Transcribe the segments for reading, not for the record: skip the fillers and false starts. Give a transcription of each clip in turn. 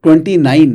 29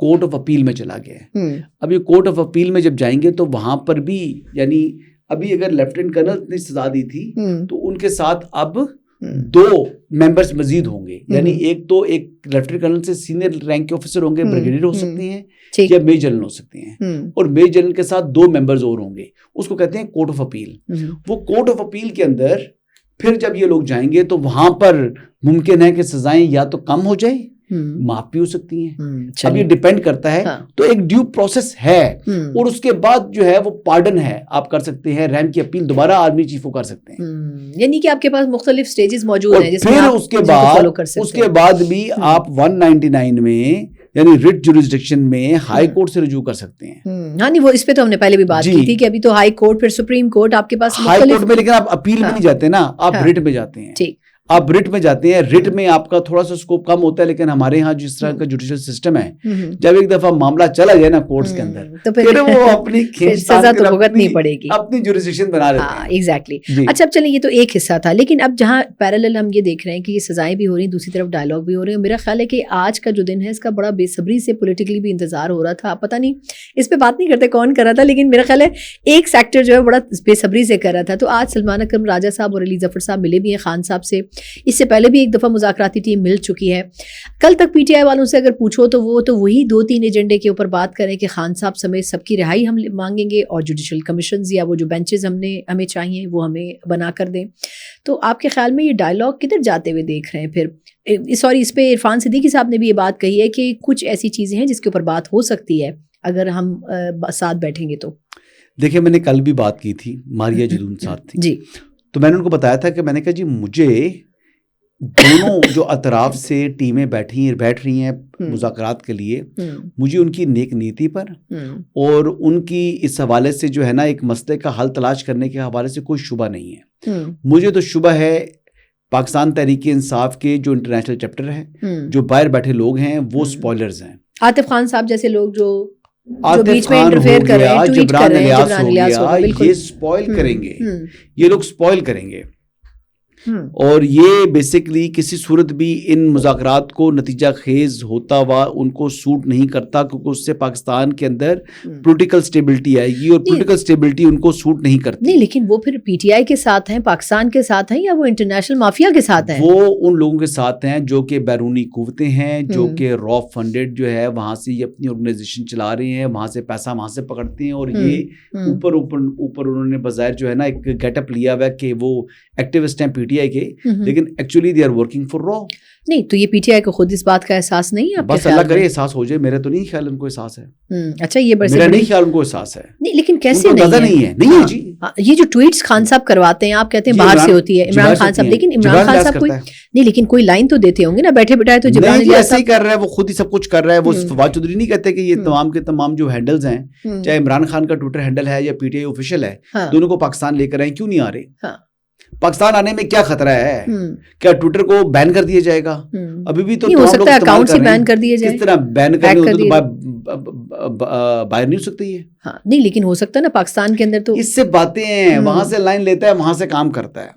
court of appeal میں چلا گیا ہے. اب یہ کورٹ آف اپیل میں جب جائیں گے تو وہاں پر بھی یعنی ابھی اگر لیفٹیننٹ کرنل نے سزا دی تھی تو ان کے ساتھ اب 2 ممبرز مزید ہوں گے. یعنی ایک تو ایک لیفٹیننٹ کرنل سے سینئر رینک کے آفیسر ہوں گے, بریگیڈیئر ہو سکتے ہیں یا میجر جنرل ہو سکتے ہیں, اور میجر جنرل کے ساتھ 2 ممبرز اور ہوں گے. اس کو کہتے ہیں کورٹ آف اپیل. وہ کورٹ آف اپیل کے اندر پھر جب یہ لوگ جائیں گے تو وہاں پر ممکن ہے کہ سزائیں یا تو کم ہو جائیں, معاف بھی ہو سکتی ہیں. اب یہ ڈیپینڈ کرتا ہے. تو ایک ڈیو پروسیس ہے, اور اس کے بعد جو ہے وہ پارڈن ہے, آپ کر سکتے ہیں, رینک کی اپیل دوبارہ آرمی چیف کو کر سکتے ہیں. یعنی کہ آپ کے پاس مختلف سٹیجز موجود ہیں جس میں پھر اس کے بعد بھی آپ 199 میں یعنی ریٹ جوریسڈکشن میں ہائی کورٹ سے رجوع کر سکتے ہیں. ہاں نہیں, وہ اس پہ تو ہم نے پہلے بھی بات کی تھی کہ ابھی تو ہائی کورٹ پھر سپریم کورٹ آپ کے پاس ہائی کورٹ میں, لیکن آپ اپیل میں نہیں جاتے نا, آپ ریٹ میں جاتے ہیں. ٹھیک, آپ ریٹ میں جاتے ہیں. ریٹ میں آپ کا تھوڑا سا اسکوپ کم ہوتا ہے, لیکن ہمارے ہاں جس طرح کا جوڈیشل سسٹم ہے, جب ایک دفعہ معاملہ چلا جائے نا کورٹس کے اندر تو پھر وہ اپنی سزا تو بھگتنی پڑے گی, اپنی جوریسڈکشن بنا لیتے ہیں. ایگزیکٹلی. اچھا اب چلیں, یہ تو ایک حصہ تھا, لیکن اب جہاں پیرالل ہم یہ دیکھ رہے ہیں کہ یہ سزائیں بھی ہو رہی ہیں, دوسری طرف ڈائلاگ بھی ہو رہے ہیں. میرا خیال ہے کہ آج کا جو دن ہے اس کا بڑا بے صبری سے پولیٹیکلی بھی انتظار ہو رہا تھا. پتہ نہیں اس پہ بات نہیں کرتے کون کر رہا تھا, لیکن میرا خیال ہے ایک سیکٹر جو ہے بڑا بے صبری سے کر رہا تھا. تو آج سلمان اکرم راجہ صاحب اور علی ظفر صاحب ملے بھی ہیں خان صاحب سے. اس سے پہلے ایک دفعہ مذاکراتی ٹیم مل چکی ہے. کل تک پی ٹی آئی والوں سے اگر پوچھو تو وہ تو وہی 2-3 ایجنڈے کے اوپر بات کریں کہ خان صاحب سمیت سب کی رہائی ہم مانگیں گے, اور جوڈیشل کمیشنز یا وہ جو بینچز ہمیں چاہیے وہ ہمیں بنا کر دیں. تو آپ کے خیال میں یہ ڈائلاگ کدھر جاتے ہوئے دیکھ رہے ہیں؟ پھر سوری, اس پہ عرفان صدیقی صاحب نے بھی یہ بات کہی ہے کہ کچھ ایسی چیزیں ہیں جس کے اوپر بات ہو سکتی ہے اگر ہم ساتھ بیٹھیں گے تو. دیکھیں, میں نے کل بھی بات کی تھی, ماریہ جدون ساتھ تھی جی, تو میں نے ان کو بتایا تھا کہ میں نے کہا جی مجھے دونوں جو اطراف سے ٹیمیں بیٹھ رہی ہیں مذاکرات کے لیے, مجھے ان کی نیک نیتی پر اور ان کی اس حوالے سے جو ہے نا ایک مسئلے کا حل تلاش کرنے کے حوالے سے کوئی شبہ نہیں ہے. مجھے تو شبہ ہے پاکستان تحریک انصاف کے جو انٹرنیشنل چیپٹر ہے, جو باہر بیٹھے لوگ ہیں, وہ سپوائلرز ہیں. عاطف خان صاحب جیسے لوگ جو عاطف خان ہو گیا, جبران الیاس ہو گیا, یہ سپوائل کریں گے, یہ لوگ سپوائل کریں گے. اور یہ بیسکلی کسی صورت بھی ان مذاکرات کو نتیجہ خیز ہوتا ہوا ان کو سوٹ نہیں کرتا, کیونکہ اس سے پاکستان کے اندر پولیٹیکل سٹیبلٹی آئے گی, اور پولیٹیکل سٹیبلٹی ان کو سوٹ نہیں کرتی. نہیں, لیکن وہ پھر پی ٹی آئی کے ساتھ ہیں, پاکستان کے ساتھ ہیں, یا وہ انٹرنیشنل مافیا کے ساتھ ہیں؟ وہ ان لوگوں کے ساتھ ہیں جو کہ بیرونی قوتیں ہیں, جو کہ را فنڈڈ جو ہے وہاں سے یہ اپنی آرگنائزیشن چلا رہے ہیں, وہاں سے پیسہ وہاں سے پکڑتے ہیں, اور یہ اوپر انہوں نے بظاہر جو ہے نا ایک گیٹ اپ لیا ہوا ہے کہ وہ ایکٹیوسٹ ہیں پی ٹی آئی کے, لیکن actually they are working for را. نہیں تو یہ پی ٹی آئی کو خود اس بات کا احساس نہیں ہے؟ بس اللہ کرے احساس ہو جائے, میرا تو نہیں خیال ان کو احساس ہے. اچھا, یہ میرا نہیں خیال ان کو احساس ہے. نہیں, لیکن کیسے نہیں ہے جی. یہ جو ٹویٹس خان صاحب کرواتے ہیں, آپ کہتے ہیں باہر سے ہوتی ہے عمران خان صاحب, لیکن عمران خان صاحب کوئی نہیں, لیکن کوئی لائن تو دیتے ہوں گے نا, بیٹھے بٹھائے تو جبران الیاس ایسے ہی کر رہا ہے, وہ خود ہی سب کچھ کر رہا ہے. وہ فواد چودھری نہیں کہتے کہ یہ تمام کے تمام جو ہینڈلز ہیں, چاہے عمران خان کا ٹویٹر ہینڈل ہے یا پی ٹی آئی آفیشیل ہے, دونوں کو پاکستان لے کر آئے, کیوں نہیں آ رہے؟ پاکستان آنے میں کیا خطرہ ہے؟ کیا ٹویٹر کو بین کر دیا جائے گا؟ ابھی بھی تو ہو سکتا ہے اکاؤنٹ سے بین کر دیا جائے. کس طرح بین کرنے ہوتے تو باہر نہیں ہو سکتا یہ. ہاں نہیں, لیکن ہو سکتا ہے نا پاکستان کے اندر تو اس سے باتیں ہیں, وہاں سے لائن لیتا ہے, وہاں سے کام کرتا ہے.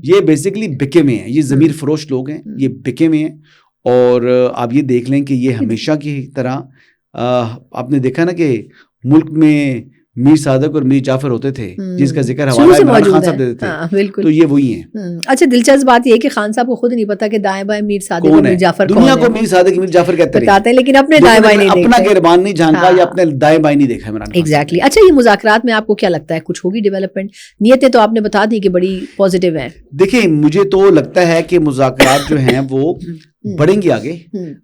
یہ بیسیکلی بکے میں ہیں, یہ ضمیر فروش لوگ ہیں, یہ بکے میں ہیں. اور آپ یہ دیکھ لیں کہ یہ ہمیشہ کی طرح آپ نے دیکھا نا کہ ملک میں میر صادق اور میر جعفر ہوتے تھے, جس کا ذکر حوالہ عمران خان صاحب دیتے تھے, تو یہ وہی ہیں. اچھا, دلچسپ بات یہ ہے کہ خان صاحب کو خود نہیں پتا کہ دائیں بائیں میر صادق اور میر جعفر کون ہیں. دنیا کو میر صادق میر جعفر کہتے ہیں, لیکن اپنے دائیں بائیں نہیں دیکھتے, اپنا گربان نہیں جھانکا یا اپنے دائیں بائیں نہیں دیکھا عمران خان. ایگزیکٹلی. اچھا, یہ مذاکرات میں آپ کو کیا لگتا ہے کچھ ہوگی ڈیولپمنٹ؟ نیتیں تو آپ نے بتا دی کہ بڑی پازیٹیو ہیں. دیکھیں, مجھے تو لگتا ہے کہ مذاکرات جو ہیں وہ بڑھیں گے آگے.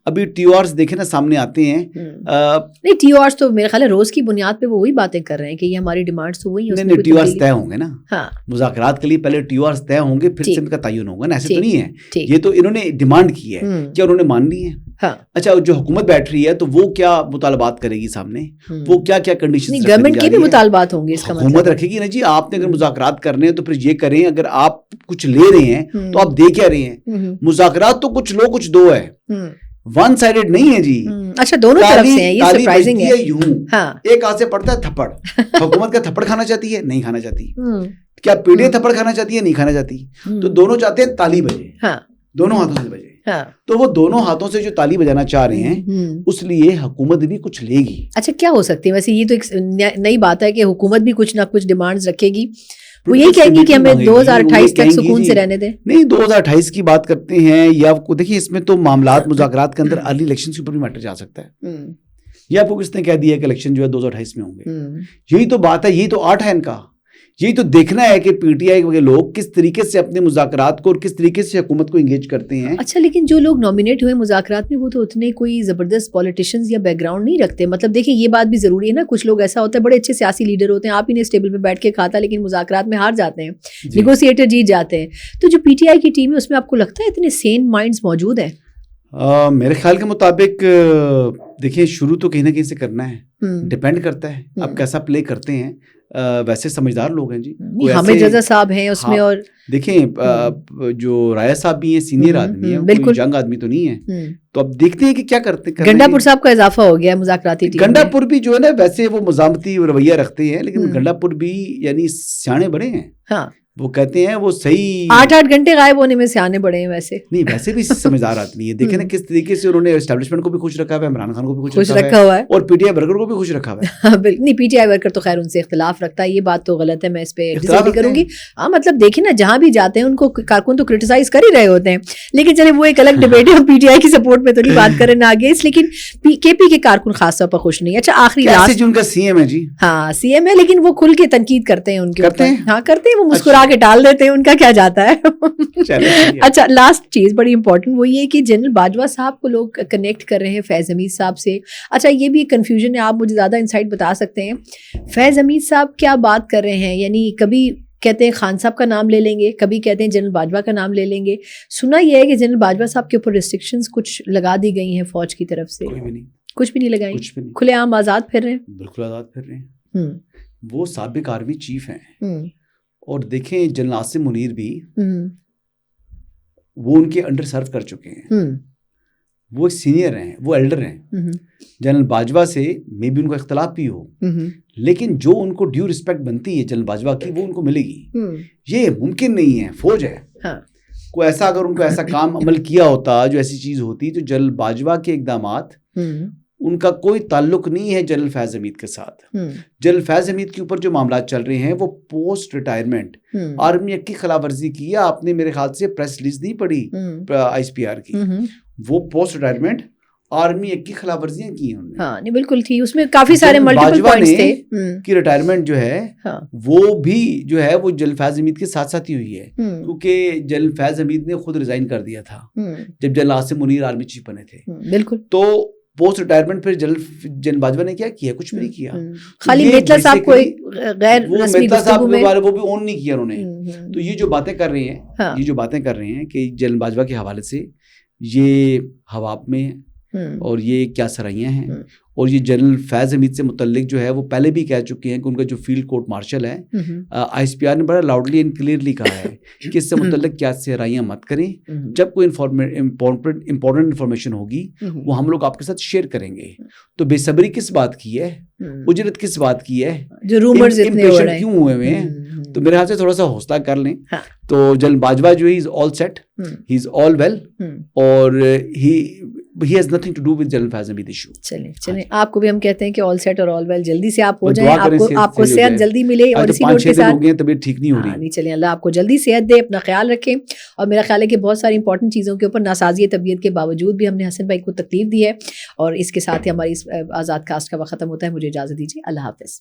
ابھی ٹی او آرز دیکھیں نا سامنے آتے ہیں. نہیں, ٹی او آرز تو میرے خیال ہے روز کی بنیاد پہ وہ وہی باتیں کر رہے ہیں کہ یہ ہماری ڈیمانڈس تو وہی ہیں. نہیں, ٹی او آرز طے ہوں گے نا. مذاکرات کے لیے پہلے ٹی او آرز طے ہوں گے, پھر سمت کا تعین ہوگا نا. ایسے تو نہیں ہے, یہ تو انہوں نے ڈیمانڈ کی ہے, کیا انہوں نے مان لی ہے؟ اچھا, جو حکومت بیٹھ رہی ہے تو وہ کیا مطالبات کرے گی سامنے, وہ کیا کیا کنڈیشن, گورنمنٹ کے بھی مطالبات ہوں گے, اس کا حکومت رکھے گی نا جی. آپ نے اگر مذاکرات کرنے ہیں تو پھر یہ کریں, اگر آپ کچھ لے رہے ہیں تو آپ دے کیا رہے ہیں. مذاکرات تو کچھ لو کچھ دو ہے, ون سائڈڈ نہیں ہے جی. اچھا, دونوں طرف سے ہیں, یہ سرپرائزنگ ہے. یوں ایک ہاتھ سے پڑتا ہے تھپڑ. حکومت کا تھپڑ کھانا چاہتی ہے, نہیں کھانا چاہتی. کیا پیڑے تھپڑ کھانا چاہتی ہے, نہیں کھانا چاہتی. تو دونوں چاہتے ہیں تالی بجے, دونوں ہاتھوں سے بجے. ہاں تو وہ دونوں ہاتھوں سے جو تالی بجانا چاہ رہے ہیں اس لیے حکومت بھی کچھ لے گی. اچھا کیا ہو سکتی ہے ویسے؟ یہ تو ایک نئی بات ہے کہ حکومت بھی کچھ نہ کچھ ڈیمانڈز رکھے گی. وہ یہی کہیں گی کہ ہمیں 2028 تک سکون سے رہنے دیں. نہیں 2028 کی بات کرتے ہیں یا دیکھیے اس میں تو معاملات مذاکرات کے اندر ارلی الیکشن کے اوپر بھی میٹر جا سکتا ہے. یہ آپ کو کس نے کہہ دیا کہ الیکشن جو ہے 2028 میں ہوں گے؟ یہی تو بات ہے, یہی تو آرٹ ہے ان کا. یہی تو دیکھنا ہے کہ پی ٹی آئی کے لوگ کس طریقے سے اپنے مذاکرات کو اور کس طریقے سے حکومت کو انگیج کرتے ہیں. اچھا لیکن جو لوگ نامینیٹ ہوئے مذاکرات میں وہ تو اتنے کوئی زبردست پولیٹیشینز یا بیک گراؤنڈ نہیں رکھتے. مطلب دیکھیں یہ بات بھی ضروری ہے نا, کچھ لوگ ایسا ہوتا ہے بڑے اچھے سیاسی لیڈر ہوتے ہیں, آپ ہی نے اسٹیبل پہ بیٹھ کے کھاتا لیکن مذاکرات میں ہار جاتے ہیں, نیگوسیٹر جیت جاتے ہیں. تو جو پی ٹی آئی کی ٹیم ہے اس میں آپ کو لگتا ہے اتنے سین مائنڈز موجود ہیں؟ میرے خیال کے مطابق دیکھیں شروع تو کہیں نہ کہیں سے کرنا ہے, ڈپینڈ کرتا ہے آپ کیسا پلے کرتے ہیں. ویسے سمجھدار لوگ ہیں جی, حامد رضا صاحب ہیں اس میں, اور دیکھیں جو رایا صاحب بھی ہیں سینئر آدمی ہیں, بالکل جنگ آدمی تو نہیں ہے. تو اب دیکھتے ہیں کہ کیا کرتے ہیں. گنڈا پور صاحب کا اضافہ ہو گیا مذاکراتی ٹیم. گنڈا پور بھی جو ہے نا ویسے وہ مزاحمتی رویہ رکھتے ہیں, لیکن گنڈا پور بھی یعنی سیانے بڑے ہیں. ہاں وہ کہتے ہیں وہ صحیح 8 گھنٹے غائب ہونے میں سیانے بڑے ہیں. ویسے نہیں ویسے بھی سمجھدار آدمی ہے. دیکھیں نا کس طریقے سے انہوں نے اسٹیبلشمنٹ کو بھی خوش رکھا ہوا ہے, عمران خان کو بھی خوش رکھا ہوا ہے, اور پی ٹی آئی ورکر کو بھی خوش رکھا ہوا ہے. بالکل نہیں, پی ٹی آئی ورکر تو خیر ان سے اختلاف رکھتا ہے, یہ بات تو غلط ہے, میں اس پہ ڈسیگری کروں گی. ہاں مطلب دیکھیں نا جہاں بھی جاتے ہیں ان کو کارکن تو کرٹیسائز کر ہی رہے ہوتے ہیں, لیکن چلے وہ ایک الگ ڈبیٹ ہے, پی ٹی آئی کی سپورٹ میں تو نہیں بات کریں آگے اس. لیکن کے پی کے کارکن خاص طور پر خوش نہیں. اچھا آخری لاسٹ, ان کا سی ایم ہے جی, ہاں سی ایم ہے, لیکن وہ کھل کے تنقید کرتے ہیں ان کے اوپر. ہاں کرتے ہیں, وہ مسکرا کے ٹال دیتے ہیں, ان کا کیا جاتا ہے. اچھا لاسٹ چیز بڑی امپورٹنٹ وہ یہ کہ جنرل باجوہ صاحب کو لوگ کنیکٹ کر رہے ہیں فیض حمید صاحب سے. اچھا یہ بھی ایک کنفیوژن ہے, آپ مجھے زیادہ انسائٹ بتا سکتے ہیں, فیض حمید صاحب کیا بات کر رہے ہیں؟ یعنی کبھی کہتے ہیں خان صاحب کا نام لے لیں گے, کبھی کہتے ہیں جنرل باجوہ کا نام لے لیں گے. سنا یہ ہے کہ جنرل باجوہ صاحب کے اوپر ریسٹرکشنز کچھ لگا دی گئی ہیں فوج کی طرف سے. کچھ بھی نہیں لگائی, کھلے عام آزاد پھر رہے ہیں, بالکل آزاد پھر رہے ہیں. وہ سابق آرمی چیف ہیں, اور دیکھیں جنرل عاصم منیر بھی وہ ان کے انڈر سرو کر چکے ہیں, وہ سینئر ہیں, وہ ایلڈر ہیں. جنرل باجوہ سے میں بھی ان کا اختلاف بھی ہو, لیکن جو ان کو ڈیو رسپیکٹ بنتی ہے جنرل باجوہ کی وہ ان کو ملے گی. یہ ممکن نہیں ہے, فوج ہے. کوئی ایسا اگر ان کو ایسا کام عمل کیا ہوتا جو ایسی چیز ہوتی تو جنرل باجوہ کے اقدامات ان کا کوئی تعلق نہیں ہے جنرل فیض حمید کے ساتھ. جنرل فیض حمید کے اوپر جو معاملات چل رہے ہیں وہ پوسٹ ریٹائرمنٹ آرمی ایکٹ کی خلاف ورزی کی ہے. آپ نے میرے خیال سے پریس ریلیز نہیں پڑھی آئی ایس پی آر کی, وہ پوسٹ ریٹائرمنٹ آرمی ایکٹ کی خلاف ورزیاں کی ہیں. ہاں نہیں بالکل تھی, اس میں کافی سارے ملٹیپل پوائنٹس تھے. کی ریٹائرمنٹ جو ہے وہ بھی جو ہے وہ جنرل فیض حمید کے ساتھ ساتھ ہی ہوئی ہے, کیونکہ جنرل فیض حمید نے خود ریزائن کر دیا تھا جب general Asim Munir army chief بنے تھے. بالکل. تو پوسٹ ریٹائرمنٹ پھر جنرل باجوہ نے کیا کیا؟ کچھ بھی نہیں کیا. خالی میتلا صاحب کو غیر رسمی گفتگو میں وہ بھی اون نہیں کیا انہوں نے. تو یہ جو باتیں کر رہے ہیں, یہ جو باتیں کر رہے ہیں کہ جنرل باجوہ کے حوالے سے یہ ہوا میں اور یہ کیا سرائیاں ہیں, اور یہ جنرل فیض حمید سے متعلق جو ہے وہ پہلے بھی کہہ چکے ہیں کہ ان کا جو فیلڈ کورٹ مارشل ہے آئی ایس پی آر نے بڑا لاؤڈلی اینڈ کلیئرلی کہا ہے کہ اس سے متعلق کیا سرائیاں مت کریں. جب کوئی امپورٹنٹ انفارمیشن ہوگی وہ ہم لوگ آپ کے ساتھ شیئر کریں گے. تو بے صبری کس بات کی ہے, اجرت کس بات کی ہے, جو رومرز اتنے ہو رہے ہیں کیوں ہوئے ہوئے ہیں. تو میرے خیال سے تھوڑا سا حوصلہ کر لیں. تو جنرل باجوہ جو he is all set, he is all well, اور he has nothing to do with general Faiz Hameed issue. چلیں آپ کو بھی ہم کہتے ہیں کہ آل سیٹ اور آل ویل, جلدی سے آپ ہو جائیں, آپ کو صحت جلدی ملے. اور اسی نوٹ کے ساتھ طبیعت ٹھیک نہیں ہو رہی. نہیں چلیں, اللہ آپ کو جلدی صحت دے, اپنا خیال رکھیں. اور میرا خیال ہے کہ بہت ساری امپورٹنٹ چیزوں کے اوپر ناسازی طبیعت کے باوجود بھی ہم نے حسن بھائی کو تکلیف دی ہے. اور اس کے ساتھ ہی ہماری آزاد کاسٹ کا وقت ختم ہوتا ہے. مجھے اجازت دیجیے, اللہ حافظ.